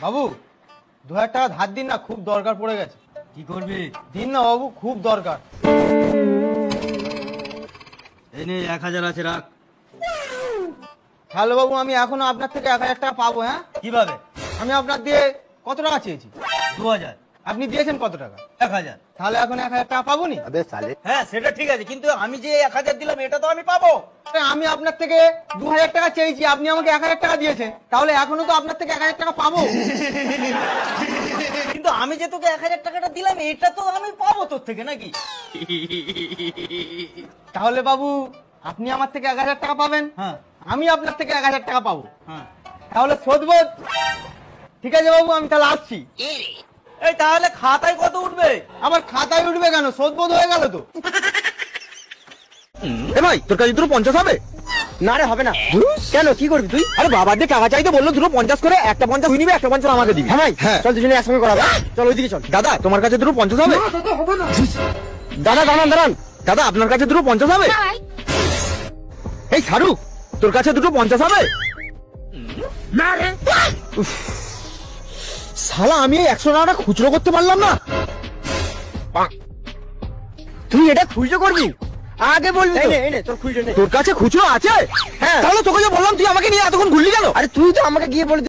বাবু 2000 টাকা ধার দিন না, খুব দরকার পড়ে গেছে। কি করবি? দিন না বাবু, খুব দরকার। এই নে 1000 আছে, রাখ। হ্যালো বাবু, আমি এখনো আপনার থেকে 1000 টাকা পাবো? হ্যাঁ, কিভাবে? আমি আপনার দিয়ে কত টাকা চেয়েছি? 2000। আপনি দিয়েছেন কত টাকা? 1000। তাহলে এখন 1000 টাকা পাবো নি? হ্যাঁ সেটা ঠিক আছে, কিন্তু আমি যে 1000 দিলাম এটা তো আমি পাবো। আমি আপনার থেকে 2000 টাকা চেয়েছি, আপনি আমাকে 1000 টাকা দিয়েছেন, তাহলে এখনো তো আপনার থেকে 1000 টাকা পাবো। কিন্তু আমি যে তোকে 1000 টাকাটা দিলাম এটা তো আমি পাবো তোর থেকে, নাকি? তাহলে বাবু আপনি আমার থেকে 1000 টাকা পাবেন, হ্যাঁ আমি আপনার থেকে 1000 টাকা পাবো। হ্যাঁ। তাহলে শোধবোধ। ঠিক আছে বাবু, আমি তাহলে আসছি। এই তাহলে খাতায় কত উঠবে? আমার খাতায় উঠবে কেন? শোধবোধ হয়ে গেল তো। ভাই তোর কাছে 250 হবে? না রে, হবে না। কেন, কি করবি তুই? আরে বাবার দিয়ে টাকা চাইতে বললো 250 করে, একটা 50 তুই নিবি, একটা 50 আমাকে দিবি। হ্যাঁ ভাই, হ্যাঁ। চল দুজনে একসঙ্গে করাবো। চল ওইদিকে চল। দাদা তোমার কাছে 250 হবে? দাদা দাঁড়ান দাঁড়ান, দাদা আপনার কাছে 250 হবে? এই শাহরুখ, তোর কাছে 250 হবে? উফ, শালা আমি এই 100 টাকাটা খুচরো করতে পারলাম না। তুই এটা খুচরো করবি? আগে বলবি তো। তোর খুঁজে নে। তোর কাছে খুচরো আছে? হ্যাঁ। তাহলে তোকে যে বললাম তুই আমাকে নিয়ে এতক্ষণ ঘুরলি কেন? আরে তুই তো আমাকে গিয়ে বলে